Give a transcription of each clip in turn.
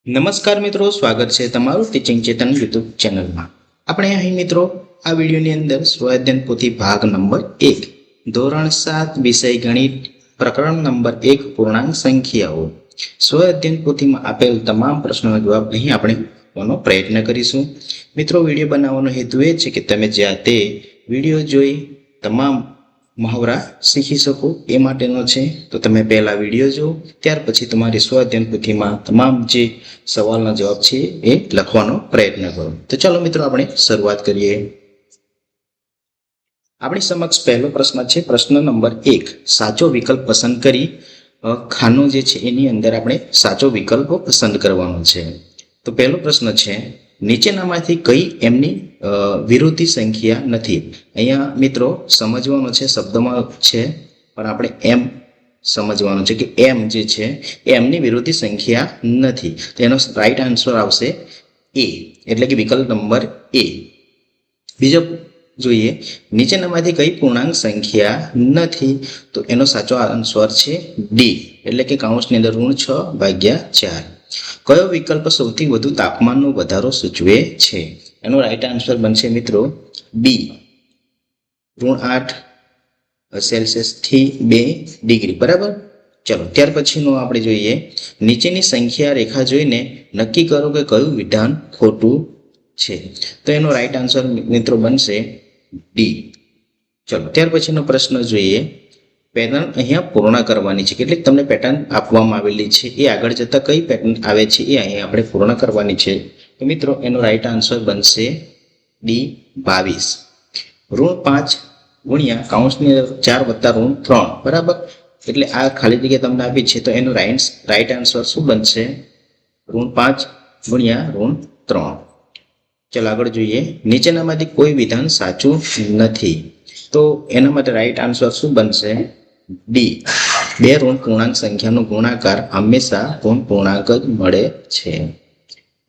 નમસ્કાર મિત્રો, સ્વાગત છે તમારું ટીચિંગ ચેતન યુટ્યુબ ચેનલમાં। આપણે અહીં મિત્રો આ વિડીયોની અંદર સ્વાધ્યાય પોથી ભાગ નંબર 1 ધોરણ 7 વિષય ગણિત પ્રકરણ નંબર 1 પૂર્ણાંક સંખ્યાઓ સ્વાધ્યાય પોથીમાં આપેલ તમામ પ્રશ્નોના જવાબ અહીં આપણે આપવાનો પ્રયત્ન કરીશું। મિત્રો, વિડીયો બનાવવાનો હેતુ એ છે કે તમે જાતે વિડીયો જોઈ તમામ મહાવરા શીખી શકો એ માટેનો છે। તો તમે પહેલા વિડીયો જો, ત્યાર પછી તમારી સ્વાધ્યાય પોથીમાં તમામ જે સવાલના જવાબ છે એ લખવાનો પ્રયત્ન કરો। તો ચાલો મિત્રો આપણે શરૂઆત કરીએ। આપણી સમક્ષ પહેલો પ્રશ્ન છે, પ્રશ્ન નંબર 1। સાચો વિકલ્પ પસંદ કરી ખાનો જે છે એની અંદર આપણે સાચો વિકલ્પ પસંદ કરવાનો છે। તો પહેલો પ્રશ્ન છે, નીચેનામાંથી કઈ એમની વિરોધી સંખ્યા નથી? અહીંયા મિત્રો સમજવાનો છે, શબ્દમાં છે પણ આપણે એમ સમજવાનું છે કે એમ જે છે એમની વિરોધી સંખ્યા નથી। તો એનો રાઈટ આન્સર આવશે એ, એટલે કે વિકલ્પ નંબર એ। બીજો જોઈએ, નીચેનામાંથી કઈ પૂર્ણાંક સંખ્યા નથી? તો એનો સાચો આન્સર છે ડી, એટલે કે કૌંસની અંદર ઋણ 6/4। કયો વિકલ્પ સૌથી વધુ તાપમાનનો વધારો સૂચવે છે? એનો રાઈટ આન્સર બનશે મિત્રો બી, ઋણ 8 સેલ્સિયસ થી 2 ડિગ્રી, બરાબર। ચલો ત્યાર પછીનો આપણે જોઈએ, નીચેની સંખ્યા રેખા જોઈને નક્કી કરો કે કયું વિધાન ખોટું છે? તો એનો રાઈટ આન્સર મિત્રો બનશે ડી। ચલો ત્યાર પછીનો પ્રશ્ન જોઈએ, પેટર્ન અહીંયા પૂર્ણ કરવાની છે, કેટલીક તમને પેટર્ન આપવામાં આવેલી છે, એ આગળ જતા કઈ પેટર્ન આવે છે એ અહીંયા આપણે પૂર્ણ કરવાની છે। તો મિત્રો એનો રાઈટ આન્સર બનશે ડી 22, ઋણ 5 ગુણ્યા કૌંસની 4 વત્તા ઋણ 3, બરાબર। એટલે આ ખાલી જગ્યા તમને આપી છે, તો એનું રાઈટ આન્સર શું બનશે? ઋણ 5 ગુણ્યા ઋણ 3। ચાલો આગળ જોઈએ, નીચેનામાંથી કોઈ વિધાન સાચું નથી? તો એના માટે રાઈટ આન્સર શું બનશે? ડી, બે ઋણ પૂર્ણાંક સંખ્યાનો ગુણાકાર હંમેશા ઋણ પૂર્ણાંક જ મળે છે।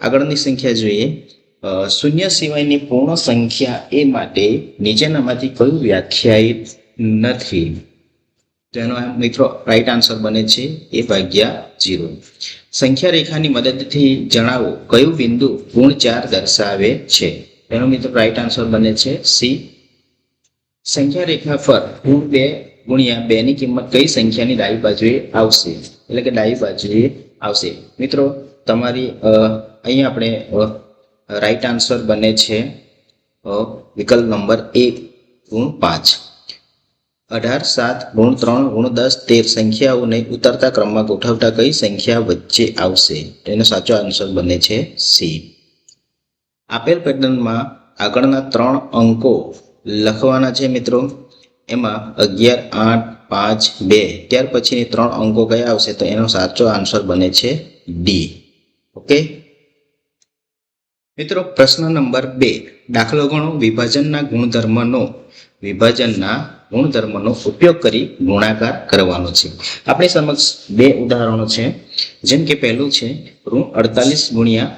આગળની સંખ્યા જોઈએ, શૂન્ય સિવાયની પૂર્ણ સંખ્યા એ માટે નીચેનામાંથી કયું વ્યાખ્યાયિત નથી? તો એનો મિત્રો રાઈટ આન્સર બને છે a/0। સંખ્યા રેખાની મદદથી જણાવો કયું બિંદુ ઋણ 4 દર્શાવે છે? એનો મિત્રો રાઈટ આન્સર બને છે સી। સંખ્યા રેખા પર ઋણ 2 ગુણ્યા 2 ની કિંમત કઈ સંખ્યાની ડાબી બાજુએ આવશે? એટલે કે ડાબી બાજુએ આવશે। મિત્રો તમારી અહીં આપણે રાઈટ આન્સર બને છે વિકલ્પ નંબર એ, ઋણ 5। 18, 7, ઋણ 3, ઋણ 10, 13 સંખ્યાઓને ઉતરતા ક્રમમાં ગોઠવતા કઈ સંખ્યા વચ્ચે આવશે? એનો સાચો આન્સર બને છે સી। આપેલ પેટર્નમાં આગળના 3 અંકો લખવાના છે મિત્રો, એમાં 11, 8, 5, 2, ત્યાર પછીની 3 અંકો કયા આવશે? તો એનો સાચો આન્સર બને છે ડી। ઓકે મિત્રો, પ્રશ્ન નંબર 2, દાખલો ગણો વિભાજનના ગુણધર્મનો ઉપયોગ કરી ગુણાકાર કરવાનો છે। આપણી સમક્ષ 2 ઉદાહરણો છે, જેમ કે પહેલું છે ઋણ 48 ગુણ્યા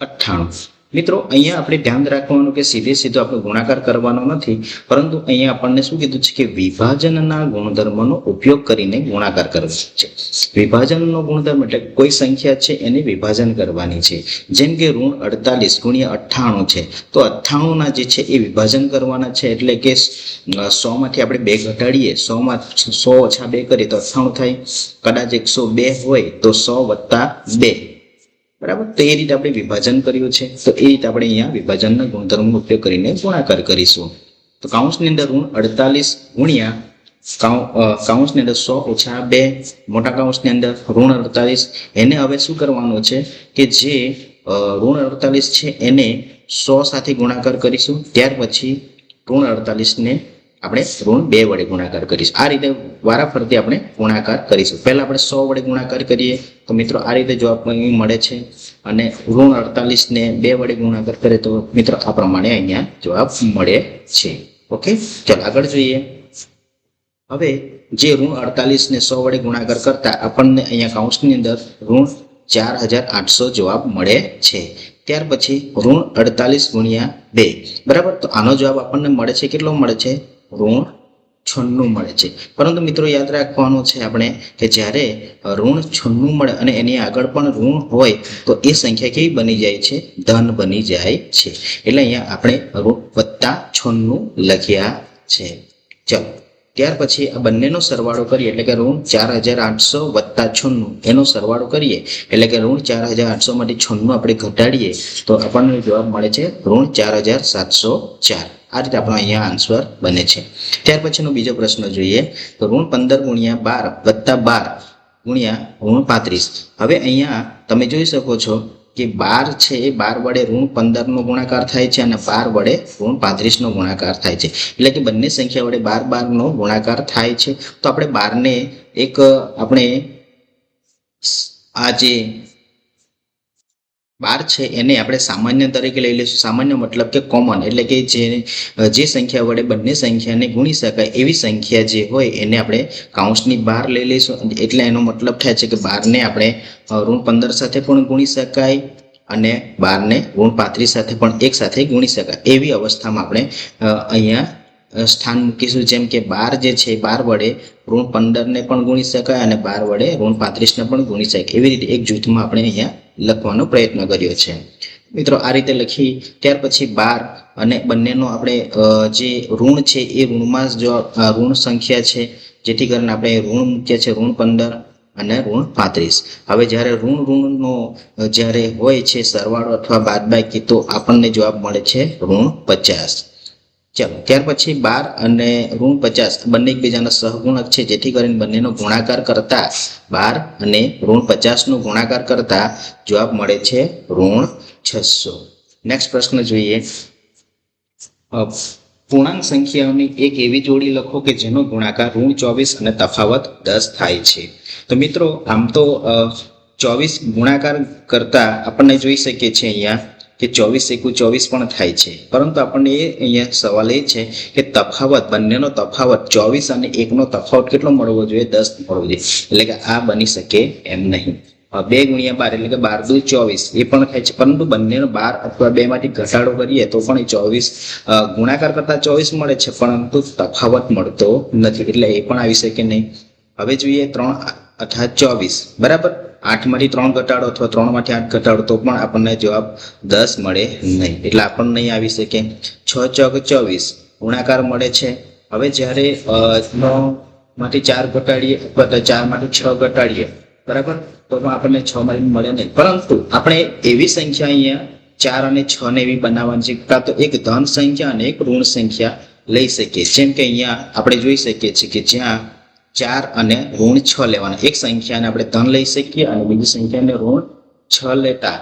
98। મિત્રો અહીંયા આપણે ધ્યાન રાખવાનું કે સીધો આપણે ગુણાકાર કરવાનો નથી, પરંતુ અહીંયા આપણને શું કીધું છે કે વિભાજનના ગુણધર્મનો ઉપયોગ કરીને ગુણાકાર કરવાનો છે। વિભાજનનો ગુણધર્મ એટલે કોઈ સંખ્યા છે એને વિભાજન કરવાની છે, જેમ કે ઋણ 48 ગુણ્યા 98 છે, તો 98 ના જે છે એ વિભાજન કરવાના છે, એટલે કે 100 માંથી આપણે 2 ઘટાડીએ, 100 માં 100 ઓછા 2 કરીએ તો 98 થાય। કદાચ 102 હોય તો 100 વત્તા 2, બરાબર। તો એ રીતે આપણે વિભાજન કર્યું છે, તો એ રીતે આપણે અહીંયા વિભાજનના ગુણધર્મનો ઉપયોગ કરીને ગુણાકાર કરીશું। તો કૌંસની અંદર ઋણ 48 ગુણ્યા કૌંસની અંદર 100 ઓછા 2, મોટા કૌંસની અંદર ઋણ 48, એને હવે શું કરવાનું છે કે જે ઋણ 48 છે એને 100 સાથે ગુણાકાર કરીશું, ત્યાર પછી ઋણ 48 ને આપણે ઋણ 2 વડે ગુણાકાર કરીશું। આ રીતે વારાફરતી આપણે ગુણાકાર કરીશું। પહેલા આપણે 100 વડે ગુણાકાર કરીએ તો મિત્રો આ રીતે જવાબ મળે છે, અને ઋણ 48 ને 2 વડે ગુણાકાર કરીએ તો મિત્રો આ પ્રમાણે અહીંયા જવાબ મળે છે। ઓકે ચાલો આગળ જોઈએ। હવે જે ઋણ 48 ને 100 વડે ગુણાકાર કરતા આપણને અહીંયા કૌંસની અંદર ઋણ 4800 જવાબ મળે છે। ત્યાર પછી ઋણ 48 ગુણ્યા 2, બરાબર। તો આનો જવાબ આપણને મળે છે, કેટલો મળે છે? ઋણ 96 મળે છે। પરંતુ મિત્રો યાદ રાખવાનું છે આપણે કે જ્યારે ઋણ 96 મળે અને એની આગળ પણ ઋણ હોય તો એ સંખ્યા કેવી બની જાય છે? ધન બની જાય છે। એટલે અહીંયા આપણે ઋણ +96 લખ્યા છે। ચલો ત્યાર પછી આ બંનેનો સરવાળો કરીએ એટલે કે ઋણ 4800 + 96 એનો સરવાળો કરીએ એટલે કે ઋણ 4800 માંથી 96 આપણે ઘટાડીએ તો આપણને જવાબ મળે છે ઋણ 4704। આ રીતે આપણો અહીંયા આન્સર બને છે। ત્યાર પછીનો બીજો પ્રશ્ન જોઈએ તો ઋણ 15 × 12 + 12 × ઋણ 35। હવે અહીંયા તમે જોઈ શકો છો કે 12 છે એ 12 વડે ઋણ 15 નો ગુણાકાર થાય છે અને 12 વડે ઋણ 35 નો ગુણાકાર થાય છે। એટલે કે બંને સંખ્યા વડે 12 12 નો ગુણાકાર થાય છે તો આપણે 12 ને એક આપણે આ જે 12 છે એને આપણે સામાન્ય તરીકે લઈ લઈશું। સામાન્ય મતલબ કે કોમન, એટલે કે જે સંખ્યા વડે બંને સંખ્યાને ગુણી શકાય એવી સંખ્યા જે હોય એને આપણે કૌંસની બહાર લઈ લઈશું। એટલે એનો મતલબ થાય છે કે 12 ને આપણે ઋણ 15 સાથે પણ ગુણી શકાય અને 12 ને ઋણ 35 સાથે પણ એક સાથે ગુણી શકાય એવી અવસ્થામાં આપણે અહીંયા સ્થાન મૂકીશું। જેમ કે 12 જે છે 12 વડે ઋણ 15 ને પણ ગુણી શકાય અને 12 વડે ઋણ 35 ને પણ ગુણી શકાય એવી રીતે એક જૂથમાં આપણે અહીંયા લખવાનો પ્રયત્ન કર્યો છે। મિત્રો આ રીતે લખી ત્યાર પછી 12 અને બંનેનો આપણે જે ઋણ છે એ ઋણમાં જો ઋણ સંખ્યા છે જેથી કરીને આપણે ઋણ મૂક્યા છે ઋણ 15 અને ઋણ 35। હવે જ્યારે ઋણનો જ્યારે હોય છે સરવાળો અથવા બાદબાકી તો આપણને જવાબ મળે છે ઋણ 50। ચાલો ત્યાર પછી 12 અને ઋણ 50 બંને એકબીજાના સહગુણક છે જેથી કરીને બંનેનો ગુણાકાર કરતા 12 અને ઋણ 50 નો ગુણાકાર કરતા જવાબ મળે છે ઋણ 600। નેક્સ્ટ પ્રશ્ન જોઈએ પૂર્ણાંક સંખ્યાઓની એક એવી જોડી લખો કે જેનો ગુણાકાર ઋણ 24 અને તફાવત 10 થાય છે। તો મિત્રો આમ તો 24 ગુણાકાર કરતા આપણને જોઈ શકીએ છીએ અહીંયા કે 24 × 24 પણ થાય છે, પરંતુ આપણને અહીંયા સવાલ એ છે કે તફાવત બંનેનો તફાવત 24 અને 1 નો તફાવત કેટલો મળવો જોઈએ? 10 મળવો જોઈએ। એટલે કે આ બની શકે એમ નહીં। 2 × 12 એટલે કે 12 × 24 એ પણ થાય છે, પરંતુ બંનેનો 12 અથવા 2 માંથી ઘટાડો કરીએ તો પણ 24 ગુણાકાર કરતા 24 મળે છે પરંતુ તફાવત મળતો નથી, એટલે એ પણ આવી શકે નહીં। હવે જોઈએ 3 અર્થાત 24 બરાબર 8 માંથી 3 ઘટાડો અથવા 3 માંથી 8 ઘટાડો તો પણ આપણને જવાબ 10 મળે નહીં, એટલે આપણને નહીં આવી શકે। 6 ચોક 24 ગુણાકાર મળે છે। હવે જ્યારે 9 માંથી 4 ઘટાડીએ અથવા 4 માંથી 6 ઘટાડીએ બરાબર તો પણ આપણને 6 મળે નહીં, પરંતુ આપણે એવી સંખ્યા અહીંયા 4 અને 6 ને એવી બનાવવાની છે કાં તો એક ધન સંખ્યા અને એક ઋણ સંખ્યા લઈ શકીએ। જેમ કે અહીંયા આપણે જોઈ શકીએ છીએ કે જ્યાં 4 અને ઋણ 6 લેવાના, એક સંખ્યાને આપણે ધન લઈ શકીએ અને બીજી સંખ્યાને ઋણ 6 લેતા।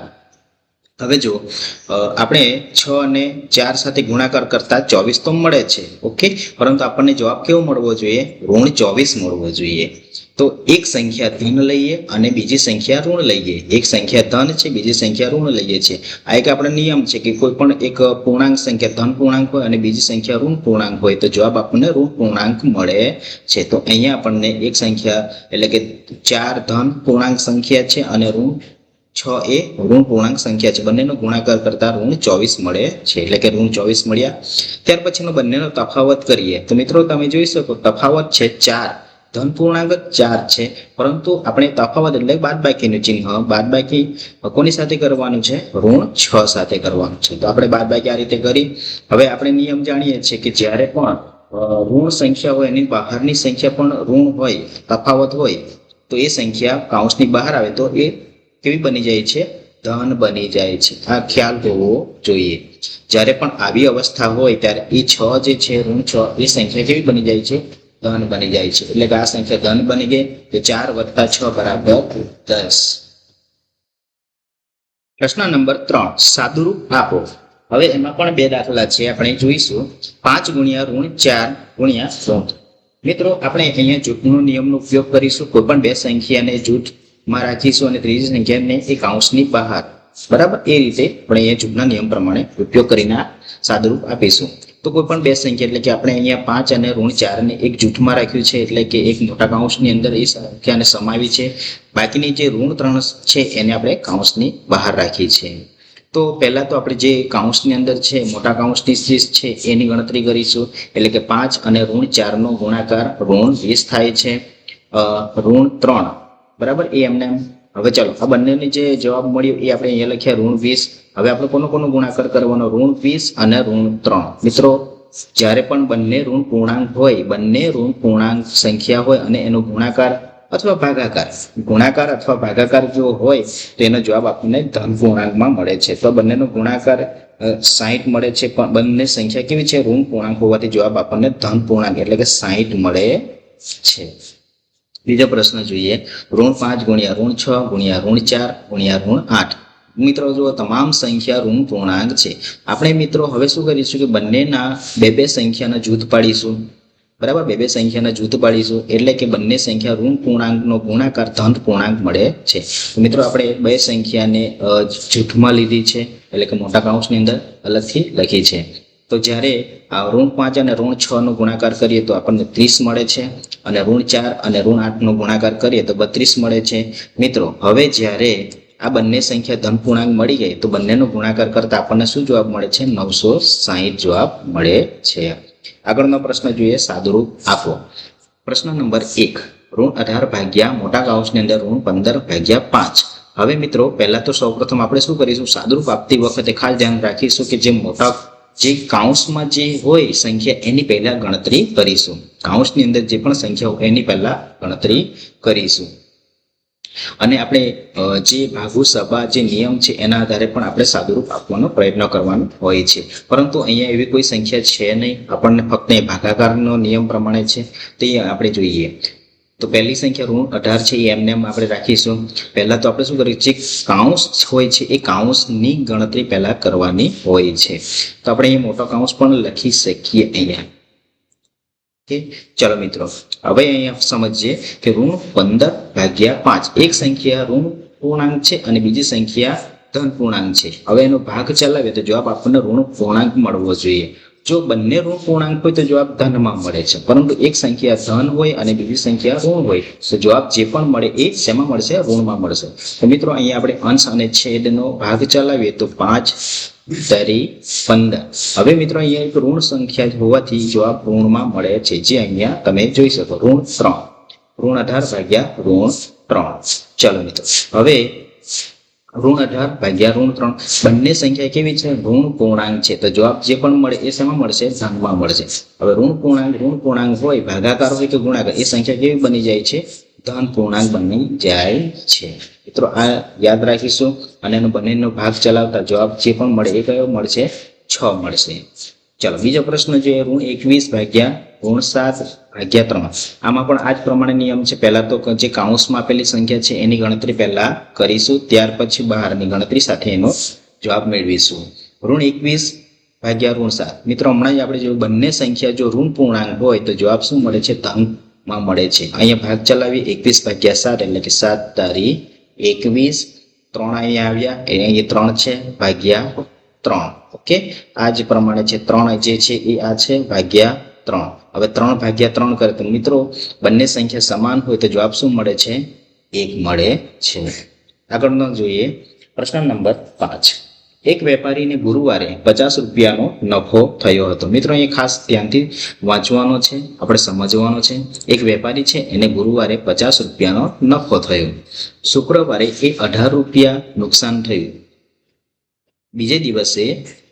હવે જો આપણે 6 અને 4 સાથે ગુણાકાર કરતા 24 તો મળે છે ઓકે, પરંતુ આપણને જવાબ કેવો મળવો જોઈએ? ઋણ 24 મળવો જોઈએ। તો એક સંખ્યા ધન લઈએ અને બીજી સંખ્યા ઋણ લઈએ, એક સંખ્યા ધન છે બીજી સંખ્યા ઋણ લઈએ છીએ। આ એક આપણો નિયમ છે કે કોઈ પણ એક પૂર્ણાંક સંખ્યા ધન પૂર્ણાંક હોય અને બીજી સંખ્યા ઋણ પૂર્ણાંક હોય તો જવાબ આપણને ઋણ પૂર્ણાંક મળે છે। તો અહીંયા આપણને એક સંખ્યા એટલે કે 4 ધન પૂર્ણાંક સંખ્યા છે અને ઋણ 6 એ ઋણ પૂર્ણાંક સંખ્યા છે, બંનેનો ગુણાકાર કરતા ઋણ 24 મળે છે, એટલે કે ઋણ 24 મળ્યા। ત્યાર પછીનો બંનેનો તફાવત કરીએ તો મિત્રો તમે જોઈ શકો તફાવત છે 4, ધન પૂર્ણાંક 4 છે, પરંતુ આપણે તફાવત એટલે બાદબાકીનું ચિહ્ન, બાદબાકી કોની સાથે કરવાનું છે? ઋણ 6 સાથે કરવાનું છે। તો આપણે બાદબાકી આ રીતે કરી। હવે આપણે નિયમ જાણીએ છીએ કે જ્યારે પણ ઋણ સંખ્યા હોય એની બહારની સંખ્યા પણ ઋણ હોય, તફાવત હોય તો એ સંખ્યા કૌંસની બહાર આવે તો એ કેવી બની જાય છે? ધન બની જાય છે। આ ખ્યાલ હોવો જોઈએ। જ્યારે પણ આવી અવસ્થા હોય ત્યારે એ 6 જે છે ઋણ 6 એ સંખ્યા કેવી બની જાય છે? ધન બની જાય છે। એટલે કે આ સંખ્યા ધન બની ગઈ તો 4 + 6 = 10। પ્રશ્ન નંબર 3 સાદુરૂપ આપો। હવે એમાં પણ 2 દાખલા છે, આપણે જોઈશું 5 × ઋણ 4 × ઋણ। મિત્રો આપણે અહીંયા જૂથનો નિયમનો ઉપયોગ કરીશું। કોઈ પણ 2 સંખ્યાને જૂથમાં રાખીશું અને ત્રીજી સંખ્યાને એ કૌંસની બહાર બરાબર એ રીતે આપણે અહીંયા જૂથના નિયમ પ્રમાણે ઉપયોગ કરીને સાદુરૂપ આપીશું। તો કોઈ પણ 2 સંખ્યા એટલે કે આપણે અહીંયા 5 અને ઋણ 4 ને એક જૂથમાં રાખ્યું છે, એટલે કે એક મોટા કૌંસની અંદર એ સંખ્યાને સમાવી છે, બાકીની જે ઋણ 3 છે એને આપણે કૌંસની બહાર રાખી છે। તો પહેલા તો આપણે જે કાઉન્સની અંદર છે મોટા કાઉન્સની સીસ છે એની ગણતરી કરીશું, એટલે કે 5 અને -4 નો ગુણાકાર -20 થાય છે, -3 બરાબર એ એમને. હવે ચાલો આ બંનેની જે જવાબ મળ્યો એ આપણે અહીંયા લખ્યા -20. હવે આપણે કોનો ગુણાકાર કરવાનો, -20 અને -3. મિત્રો જ્યારે પણ બંને ઋણ પૂર્ણાંક હોય, બંને ઋણ પૂર્ણાંક સંખ્યા હોય અને એનો ગુણાકાર અથવા ભાગાકાર જો હોય તો એનો જવાબ આપણને ધન પૂર્ણાંકમાં મળે છે. તો બંનેનો ગુણાકાર 60 મળે છે, પણ બંને સંખ્યા કેવી છે, ઋણ પૂર્ણાંક હોવાથી જવાબ આપણને ધન પૂર્ણાંક એટલે કે 60 મળે છે. બીજો પ્રશ્ન જોઈએ, -5 ગુણ્યા -6 ગુણ્યા -4 ગુણ્યા -8. મિત્રો જો તમામ સંખ્યા ઋણ પૂર્ણાંક છે. આપણે મિત્રો હવે શું કરીશું કે બંનેના બે સંખ્યાના જૂથ પાડીશું, બરાબર, બે સંખ્યાના જૂથ પાડીશું એટલે કે બંને સંખ્યા ઋણ પૂર્ણાંકનો ગુણાકાર ધન પૂર્ણાંક મળે છે. મિત્રો આપણે બે સંખ્યાને જૂથમાં લીધી છે એટલે કે મોટા કૌંસની અંદર અલગથી લખી છે. તો જ્યારે આ -5 અને -6 નો ગુણાકાર કરીએ તો આપણને 30 મળે છે, અને -4 અને -8 નો ગુણાકાર કરીએ તો 32 મળે છે. મિત્રો હવે જ્યારે આ બંને સંખ્યા ધન પૂર્ણાંક મળી ગઈ તો બંનેનો ગુણાકાર કરતા આપણને શું જવાબ મળે છે, 960 જવાબ મળે છે. આગળનો પ્રશ્ન જોઈએ, સાદુરૂપ આપો. પ્રશ્ન નંબર 1, -18 ભાગ્યા મોટા કૌંસની અંદર -15/5. હવે મિત્રો પહેલા તો સૌપ્રથમ આપણે શું કરીશું, સાદુરૂપ આપતી વખતે ખાસ ધ્યાન રાખીશું કે જે કૌંસમાં જે હોય સંખ્યા એની પહેલા ગણતરી કરીશું. કૌંસની અંદર જે પણ સંખ્યા હોય એની પહેલા ગણતરી કરીશું. અને આપણે જે ભાગુ સભા જે નિયમ છે એના આધારે પણ આપણે સાદુરૂપ આપવાનો પ્રયત્ન કરવાનો હોય છે. પરંતુ અહીંયા એવી કોઈ સંખ્યા છે નહીં, આપણને ફક્ત ભાગાકારનો નિયમ પ્રમાણે છે તે આપણે જોઈએ. તો પહેલી સંખ્યા -18 છે એ એમને આપણે રાખીશું. પહેલા તો આપણે શું કરીએ, જે કૌંસ હોય છે એ કૌંસની ગણતરી પહેલા કરવાની હોય છે. તો આપણે અહીંયા મોટો કૌંસ પણ લખી શકીએ અહીંયા. ચલો મિત્રો હવે અહીંયા સમજીએ કે -15/5. એક સંખ્યા ઋણ પૂર્ણાંક છે અને બીજી સંખ્યા ધન પૂર્ણાંક છે. હવે એનો ભાગ ચલાવીએ તો જવાબ આપણને ઋણ પૂર્ણાંક મળવો જોઈએ. જો બંને ઋણ પૂર્ણાંક હોય તો જવાબ ધનમાં મળે છે, પરંતુ એક સંખ્યા ધન હોય અને બીજી સંખ્યા ઋણ હોય તો જવાબ જે પણ મળે એ શેમાં મળશે, ઋણમાં મળશે. તો મિત્રો અહીંયા આપણે અંશ અને છેદનો ભાગ ચલાવીએ તો 5×15. હવે મિત્રો અહીંયા એક ઋણ સંખ્યા હોવાથી જવાબ ઋણમાં મળે છે, જે અહીંયા તમે જોઈ શકો, -3. -18 ભાગ્યા -3. ચલો મિત્રો હવે -18 ભાગ્યા -3 બંને સંખ્યા કેવી છે, ઋણ પૂર્ણાંક છે. તો જવાબ જે પણ મળે એ શેમાં મળશે, ધનમાં મળશે. હવે ઋણ પૂર્ણાંક હોય, ભાગાકાર હોય કે ગુણાકાર, એ સંખ્યા કેવી બની જાય છે, ધન પૂર્ણાંક બની જાય છે. મિત્રો આ યાદ રાખીશું અને એનો બંનેનો ભાગ ચલાવતા જવાબ જે પણ મળે એ કયો મળશે, 6 મળશે. ચલો બીજો પ્રશ્ન જોઈએ, -21 ભાગ્યા -7/3. આમાં પણ આ જ પ્રમાણે નિયમ છે. પહેલા તો જે કૌંસમાં આપેલી સંખ્યા છે એની ગણતરી પહેલા કરીશું, ત્યાર પછી બહારની ગણતરી સાથે એનો જવાબ મેળવીશું. -21 ભાગ્યા -7. મિત્રો હમણાં જ આપણે જોયું, બંને સંખ્યા જો ઋણ પૂર્ણાંક હોય તો જવાબ શું મળે છે, ધનમાં મળે છે. અહીંયા ભાગ ચલાવી 21/7 એટલે કે 7×21. 3 અહીંયા આવ્યા, અહીંયા 3 છે ભાગ્યા 3. ઓકે, આ જ પ્રમાણે છે, 3 જે છે એ આ છે ભાગ્યા 3. હવે 3/3 કરે તો મિત્રો બંને સંખ્યા સમાન હોય તો જવાબ શું મળે છે, 1 મળે છે. આગળનો જોઈએ પ્રશ્ન નંબર 5. એક વેપારીને ગુરુવારે 50 રૂપિયાનો નફો થયો હતો. મિત્રો એ ખાસ ધ્યાનથી વાંચવાનો છે, આપણે સમજવાનો છે. એક વેપારી છે એને ગુરુવારે 50 રૂપિયાનો નફો થયો. શુક્રવારે એ 18 રૂપિયા નુકસાન થયું. બીજે દિવસે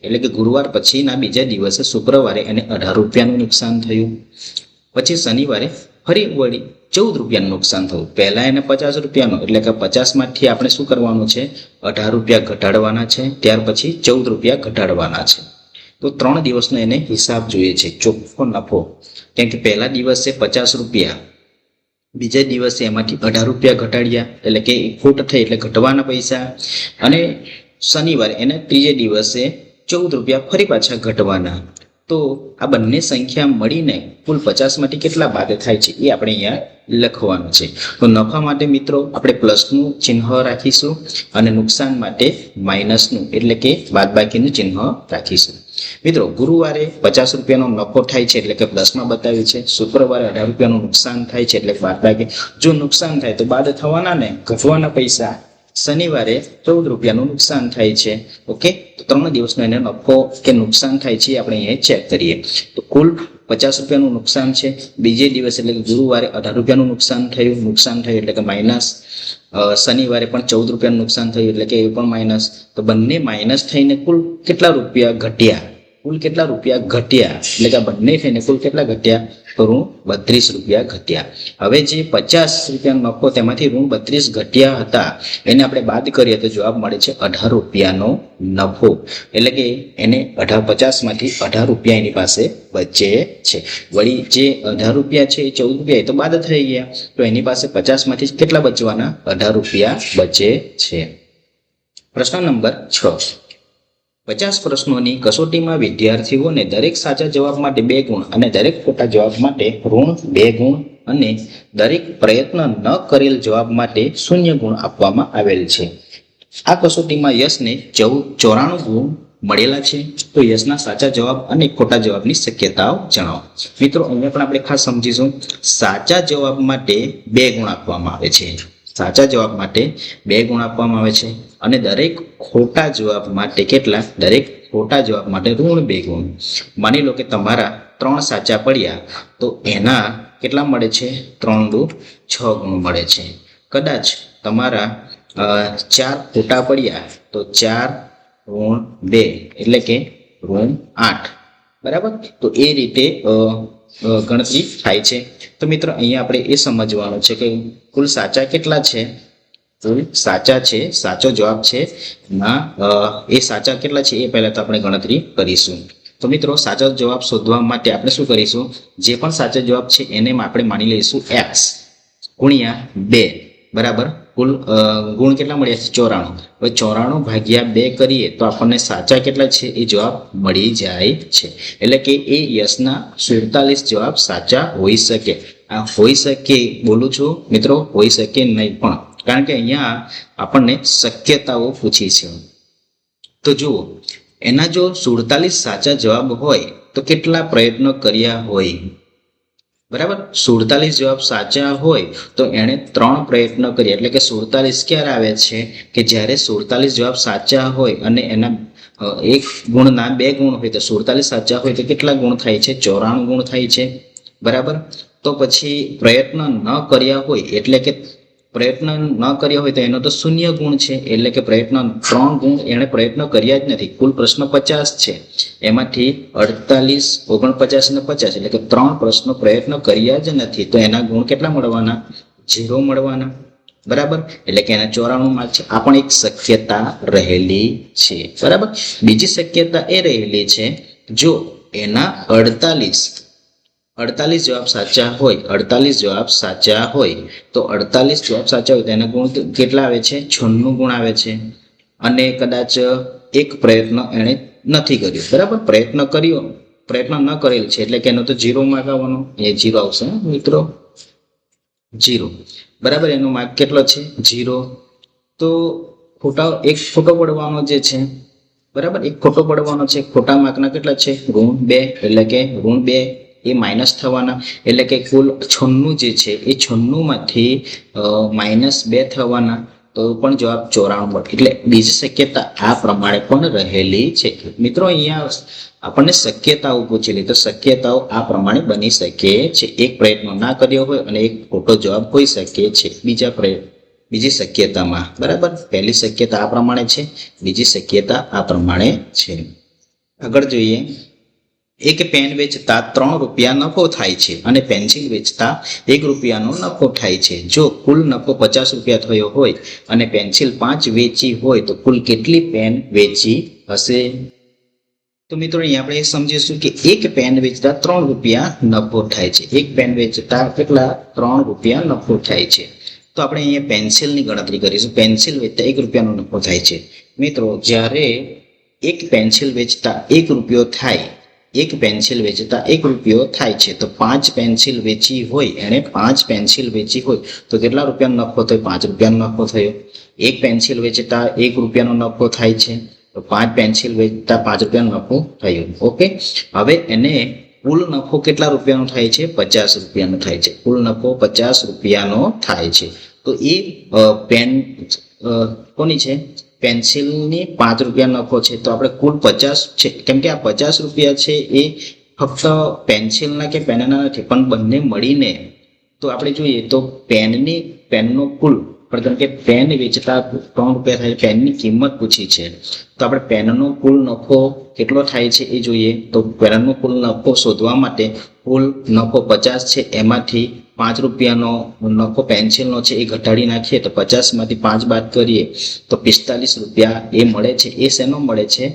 એટલે કે ગુરુવાર પછીના બીજા દિવસે શુક્રવારે એને 18 રૂપિયાનું નુકસાન થયું. પછી શનિવારે ફરી વળી 14 રૂપિયાનું નુકસાન થયું. પહેલા એને 50 રૂપિયાનો એટલે કે 50 માંથી આપણે શું કરવાનું છે, 18 રૂપિયા ઘટાડવાના છે, ત્યાર પછી 14 રૂપિયા ઘટાડવાના છે. તો 3 દિવસનો એને હિસાબ જોઈએ છે, ચોખ્ખો નફો. કેમ કે પહેલા દિવસે 50 રૂપિયા, બીજા દિવસે એમાંથી 18 રૂપિયા ઘટાડ્યા એટલે કે ખોટ થઈ એટલે ઘટવાના પૈસા, અને શનિવારે એને ત્રીજે દિવસે 14 રૂપિયા ફરી પાછા ઘટવાના. તો આ બંને સંખ્યા મળીને કુલ 50 માંથી કેટલા બાદ થાય છે એ આપણે અહીંયા લખવાનું છે. તો નફા માટે મિત્રો આપણે પ્લસનું ચિહ્ન રાખીશું અને નુકસાન માટે માઇનસનું એટલે કે બાદબાકીનું ચિહ્ન રાખીશું. મિત્રો ગુરુવારે 50 રૂપિયાનો નફો થાય છે એટલે કે પ્લસમાં બતાવ્યું છે. શુક્રવારે 18 રૂપિયાનું નુકસાન થાય છે એટલે બાદબાકી. જો નુકસાન થાય તો બાદ થવાના ને ઘટવાના પૈસા, શનિવારે 14 રૂપિયાનું નુકસાન થાય છે. ઓકે, તો 3 દિવસનો એને નફો કે નુકસાન થાય છે આપણે અહીંયા ચેક કરીએ. તો કુલ 50 રૂપિયાનું નુકસાન છે. બીજે દિવસ એટલે કે ગુરુવારે 18 રૂપિયાનું નુકસાન થયું એટલે કે માઇનસ. શનિવારે પણ 14 રૂપિયાનું નુકસાન થયું એટલે કે એ પણ માઇનસ. તો બંને માઇનસ થઈને કુલ કેટલા રૂપિયા ઘટ્યા? એટલે કે બંને થઈને કુલ કેટલા ઘટ્યા? તો ઋણ 32 રૂપિયા ઘટ્યા. હવે જે 50 રૂપિયાનો નફો તેમાંથી ઋણ 32 ઘટ્યા હતા એને આપણે બાદ કરીએ તો જવાબ મળે છે 18 રૂપિયાનો નફો. એટલે કે એને 50 માંથી 18 રૂપિયા એની પાસે બચે છે. વળી જે 18 રૂપિયા છે એ 14 રૂપિયા એ તો બાદ થઈ ગયા, તો એની પાસે 50 માંથી કેટલા બચવાના? 18 રૂપિયા બચે છે. પ્રશ્ન નંબર 6. 50 પ્રશ્નોની કસોટીમાં વિદ્યાર્થીઓને દરેક સાચા જવાબ માટે 2 ગુણ અને દરેક ખોટા જવાબ માટે ઋણ 2 ગુણ અને દરેક પ્રયત્ન ન કરેલ જવાબ માટે 0 ગુણ આપવામાં આવેલ છે. આ કસોટીમાં યશને 94 ગુણ મળેલા છે. તો યશના સાચા જવાબ અને ખોટા જવાબની શક્યતાઓ જણાવો. મિત્રો, અહીંયા પણ આપણે ખાસ સમજીશું. સાચા જવાબ માટે 2 ગુણ આપવામાં આવે છે. સાચા જવાબ માટે 2 ગુણ આપવામાં આવે છે અને દરેક ખોટા જવાબ માટે કેટલા? દરેક ખોટા જવાબ માટે ઋણ 2 ગુણ. માની લો કે તમારા 3 સાચા પડ્યા તો એના કેટલા મળે છે? 3 દુ 6 ગુણ મળે છે. કદાચ તમારા 4 ખોટા પડ્યા તો 4 ઋણ 2 એટલે કે ઋણ 8. બરાબર? તો એ રીતે ગણતરી થાય છે. તો મિત્રો, અહીંયા આપણે એ સમજવાનું છે કે કુલ સાચા કેટલા છે? કુલ સાચા છે, સાચો જવાબ છે ના એ સાચા કેટલા છે એ પહેલા તો આપણે ગણતરી કરીશું. તો મિત્રો, સાચો જવાબ શોધવા માટે આપણે શું કરીશું? જે પણ સાચો જવાબ છે એને આપણે માની લઈશું x ગુણ્યા 2. બરાબર? કુલ ગુણ કેટલા મળ્યા છે? 94. હવે 94 ભાગ્યા 2 કરીએ તો આપણને સાચા કેટલા છે એ જવાબ મળી જાય છે. એટલે કે એ યશના 47 જવાબ સાચા હોઈ શકે. આ હોઈ શકે બોલું છું મિત્રો, હોઈ શકે નહીં પણ, કારણ કે અહીંયા આપણને શક્યતાઓ પૂછી છે. તો જુઓ, એના જો 47 સાચા જવાબ હોય તો કેટલા પ્રયત્નો કર્યા હોય? બરાબર? 47 જવાબ સાચા હોય તો એણે 3 પ્રયત્નો કર્યા. એટલે કે 47 ક્યારે આવે છે? કે જ્યારે 47 જવાબ સાચા હોય અને એના એક ગુણના 2 ગુણ હોય. તો 47 સાચા હોય તો કેટલા ગુણ થાય છે? 94 ગુણ થાય છે. બરાબર? તો પછી પ્રયત્ન ન કર્યા હોય એટલે કે પ્રયત્ન ન કર્યા હોય તો એનો તો 0 ગુણ છે. એટલે કે પ્રયત્ન 3 ગુણ એણે પ્રયત્ન કર્યા જ નથી. કુલ પ્રશ્ન 50 છે, એમાંથી 48, 49 અને 50 એટલે કે 3 પ્રશ્નો પ્રયત્ન કર્યા જ નથી. તો એના ગુણ કેટલા મળવાના? 0 મળવાના. બરાબર? એટલે કે એના 94 માર્ક છે. આ પણ એક શક્યતા રહેલી છે. બરાબર? બીજી શક્યતા એ રહેલી છે, જો એના 48 જવાબ સાચા હોય, 48 જવાબ સાચા હોય તો 48 જવાબ સાચા હોય તો એના ગુણ કેટલા આવે છે? 96 ગુણ આવે છે. અને કદાચ એક પ્રયત્ન એણે નથી કર્યો. બરાબર? પ્રયત્ન ન કરેલ છે એટલે કે એનો તો 0 માર્ક આવવાનો. એ 0 આવશે મિત્રો, 0. બરાબર? એનો માર્ક કેટલો છે? 0. તો એક ખોટો પડવાનો જે છે, બરાબર, એક ખોટો પડવાનો છે. ખોટા માર્કના કેટલા છે? ઋણ 2. એટલે કે ઋણ 2 એ માઇનસ થવાના. એટલે કે કુલ 96 જે છે એ 96 માંથી -2 થવાના. તો પણ જવાબ 94 મળે. એટલે બીજી શક્યતા આ પ્રમાણે પણ રહેલી છે. મિત્રો, અહીંયા આપણને શક્યતાઓ પૂછેલી, તો શક્યતાઓ આ પ્રમાણે બની શકે છે. એક પ્રયત્ન ના કર્યો હોય અને એક ખોટો જવાબ હોઈ શકે છે બીજી શક્યતામાં. બરાબર? પહેલી શક્યતા આ પ્રમાણે છે, બીજી શક્યતા આ પ્રમાણે છે. આગળ જોઈએ. એક પેન વેચતા 3 રૂપિયા નફો થાય છે અને પેન્સિલ વેચતા 1 રૂપિયાનો નફો થાય છે. જો કુલ નફો 50 રૂપિયા થયો હોય અને પેન્સિલ 5 વેચી હોય તો કુલ કેટલી પેન વેચી હશે? તો મિત્રો, અહીંયા આપણે સમજીશું કે એક પેન વેચતા 3 રૂપિયા નફો થાય છે. એક પેન વેચતા કેટલા? 3 રૂપિયા નફો થાય છે. તો આપણે અહીંયા પેન્સિલની ગણતરી કરીશું. પેન્સિલ વેચતા 1 રૂપિયાનો નફો થાય છે. મિત્રો, જ્યારે એક પેન્સિલ વેચતા 1 રૂપિયો થાય, એક પેન્સિલ વેચતા 1 રૂપિયો થાય છે તો 5 પેન્સિલ વેચી હોય, એણે 5 પેન્સિલ વેચી હોય તો કેટલા રૂપિયાનો નફો થયો? 5 રૂપિયાનો નફો થયો. એક પેન્સિલ વેચતા 1 રૂપિયાનો નફો થાય છે તો 5 પેન્સિલ વેચતા 5 રૂપિયાનો નફો થયો. ઓકે, હવે એને કુલ નફો કેટલા રૂપિયાનો થાય છે? 50 રૂપિયાનો થાય છે. કુલ નફો 50 રૂપિયાનો થાય છે. તો એ પેન કોની છે? પેન્સિલની 5 રૂપિયા નફો છે. તો આપણે કુલ 50 છે, કેમ કે આ 50 રૂપિયા છે એ ફક્ત પેન્સિલના કે પેનના નથી, પણ બંને મળીને તો આપણે જોઈએ તો પેનનો કુલ, કારણ કે પેન વેચતા 3 રૂપિયા થાય, પેનની કિંમત પૂછી છે, તો આપણે પેનનો કુલ નફો કેટલો થાય છે એ જોઈએ. તો પેનનો કુલ નફો શોધવા માટે કુલ નફો 50 છે, એમાંથી 5 રૂપિયાનો નફો પેન્સિલનો છે એ ઘટાડી નાખીએ તો 50માંથી 5 બાદ કરીએ તો 45 રૂપિયા એ મળે છે. એ શેનો મળે છે?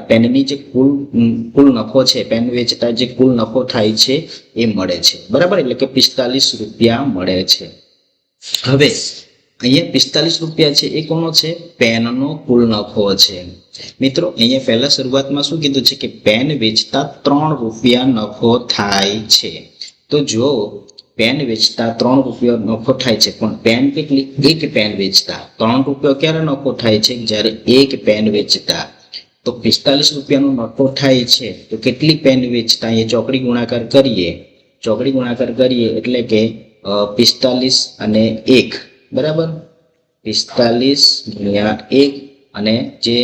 પેનની જે કુલ નફો છે, પેન વેચતા જે કુલ નફો થાય છે એ મળે છે, બરાબર. એટલે કે 45 રૂપિયા મળે છે. હવે અહીંયા 45 રૂપિયા છે એ કોનો છે? પેનનો કુલ નફો છે. મિત્રો અહીંયા પહેલા શરૂઆતમાં શું કીધું છે કે પેન વેચતા 3 રૂપિયા નફો થાય છે. તો જો પેન વેચતા 3 રૂપિયા નફો થાય છે, પણ પેન કેટલી? એક પેન વેચતા 3 રૂપિયા ક્યારે નફો થાય છે? જ્યારે એક પેન વેચતા. તો 45 રૂપિયાનો નફો થાય છે તો કેટલી પેન વેચતા? એ ચોકડી ગુણાકાર કરીએ એટલે કે 45 અને 1, બરાબર. 45 ગુણ્યા 1 અને જે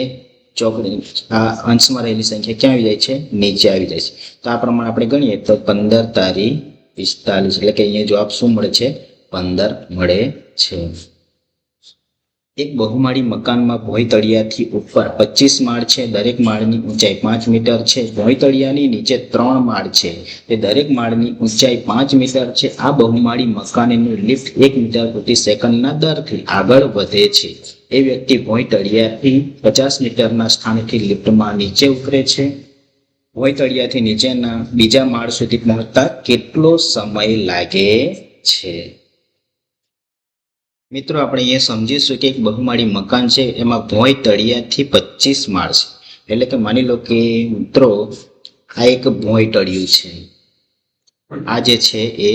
ચોકડી આ અંશમાં રહેલી સંખ્યા ક્યાં આવી જાય છે? નીચે આવી જાય છે. તો આ પ્રમાણે આપણે ગણીએ તો 15 તારી 45, એટલે કે અહીંયા જવાબ શું મળે છે? 15 મળે છે. એક બહુમાળી મકાનમાં ભોંયતળિયાથી ઉપર 25 માળ છે. દરેક માળની ઊંચાઈ 5 મીટર છે. ભોંયતળિયાની નીચે 3 માળ છે. તે દરેક માળની ઊંચાઈ 5 મીટર છે. આ બહુમાળી મકાનનું લિફ્ટ 1 મીટર પ્રતિ સેકન્ડના દરથી આગળ વધે છે. એ વ્યક્તિ ભોંયતળિયાથી 50 મીટરના સ્થાનેથી લિફ્ટમાં નીચે ઉતરે છે. ભોંયતળિયાથી નીચેના બીજા માળ સુધી પહોંચતા કેટલો સમય લાગે છે? મિત્રો આપણે અહીંયા સમજીશું કે એક બહુમાળી મકાન છે, એમાં ભોંયતળિયાથી 25 માળ છે. એટલે કે માની લો કે મિત્રો આ એક ભોંયતળિયું છે, આ જે છે એ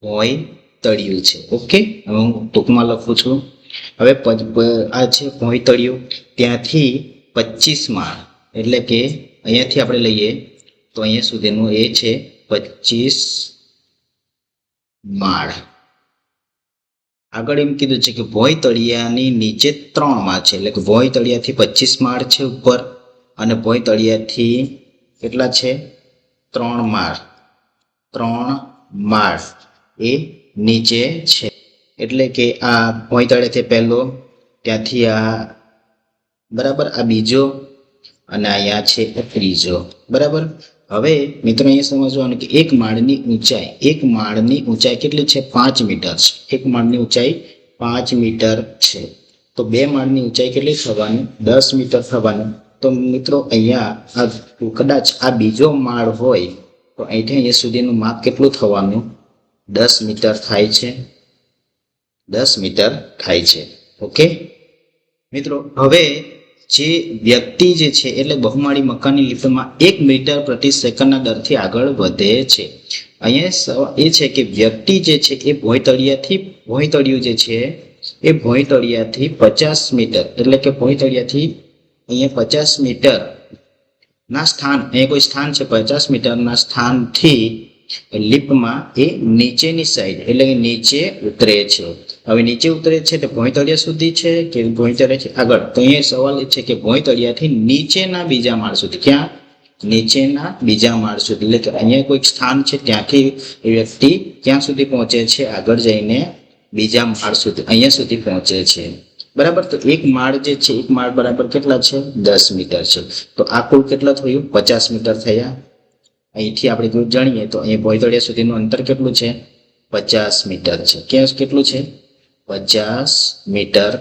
ભોંયતળિયું છે. ઓકે, હવે હું ટૂંકમાં લખું છું. હવે આ છે ભોંયતળિયું, ત્યાંથી 25 માળ, એટલે કે અહીંયાથી આપણે લઈએ તો અહીંયા સુધીનું એ છે 25 માળ. આગળ એમ કીધું છે કે ભોંયતળિયાની નીચે 3 માળ છે, એટલે કે ભોંયતળિયાથી 25 માળ છે ઉપર, અને ભોંયતળિયાથી કેટલા છે? 3 માળ એ નીચે છે. એટલે કે આ ભોંયતળિયાથી પહેલો, ત્યાંથી આ, બરાબર, આ બીજો, અને અહીંયા છે ત્રીજો, બરાબર. હવે મિત્રો અહીંયા સમજવાનું કે એક માળની ઊંચાઈ કેટલી છે? 5 મીટર છે. એક માળની ઊંચાઈ 5 મીટર છે. તો 2 માળની ઊંચાઈ કેટલી થવાની? 10 મીટર થવાની. તો મિત્રો અહીંયા કદાચ આ બીજો માળ હોય તો અહીંથી અહીંયા સુધીનું માપ કેટલું થવાનું? 10 મીટર થાય છે. 10 મીટર થાય છે. ઓકે મિત્રો, હવે જે વ્યક્તિ જે છે એટલે બહુમાળી મકાનની લિફ્ટમાં 1 મીટર પ્રતિ સેકન્ડના દરથી આગળ વધે છે. અહીંયા એ છે કે વ્યક્તિ જે છે એ ભોંયતળિયું જે છે એ ભોંયતળિયાથી 50 મીટર, એટલે કે ભોંયતળિયાથી અહીંયા 50 મીટર ના સ્થાન, અહીંયા કોઈ સ્થાન છે, 50 મીટરના સ્થાનથી લિફ્ટમાં એ નીચેની સાઈડ, એટલે કે નીચે ઉતરે છે. હવે નીચે ઉતરે છે તો ભોંયતળિયા સુધી છે કે ભોંયતળિયાથી આગળ? તો અહીંયા સવાલ એ છે કે ભોંયતળિયાથી નીચેના બીજા માળ સુધી. ક્યાં? નીચેના બીજા માળ સુધી. એટલે કે અહીંયા કોઈક સ્થાન છે, ત્યાંથી એ વ્યક્તિ ક્યાં સુધી પહોંચે છે? આગળ જઈને બીજા માળ સુધી, અહીંયા સુધી પહોંચે છે, બરાબર. તો એક માળ જે છે, એક માળ બરાબર કેટલા છે? 10 મીટર છે. તો આ કુલ કેટલા થયું? 50 મીટર થયા. અહીંથી આપણે જો જાણીએ તો અહીંયા ભોંયતળિયા સુધીનું અંતર કેટલું છે? 50 મીટર છે. કેટલું છે? 50 મીટર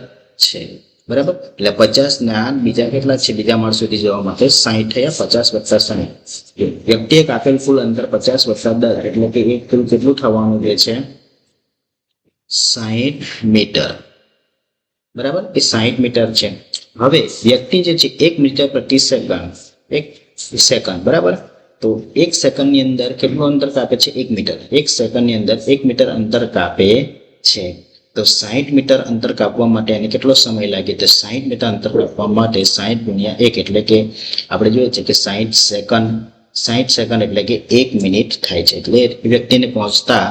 છે, બરાબર. એટલે 50 ના બીજા કેટલા છે? બીજા માળ સુધી જવા માટે 60 થયા. 50 વત્તા 60, વ્યક્તિએ કાપેલ કુલ અંતર 50 વત્તા 10, એટલે કે એક કુલ કેટલું થવાનું જે છે? 60 મીટર, બરાબર. એ 60 મીટર છે. હવે વ્યક્તિ જે છે 1 મીટર પ્રતિ સેકન્ડ, 1 સેકન્ડ, બરાબર. તો 1 સેકન્ડની અંદર કેટલું અંતર કાપે છે? 1 મીટર. 1 સેકન્ડની અંદર 1 મીટર અંતર કાપે છે. તો 60 મીટર અંતર કાપવા માટે એને કેટલો સમય લાગે? તો 60 મીટર અંતર કાપવા માટે 60 ગુણ્યા 1, એટલે કે આપણે જોઈએ છે કે 60 સેકન્ડ એટલે કે 1 મિનિટ થાય છે. એટલે વ્યક્તિને પહોંચતા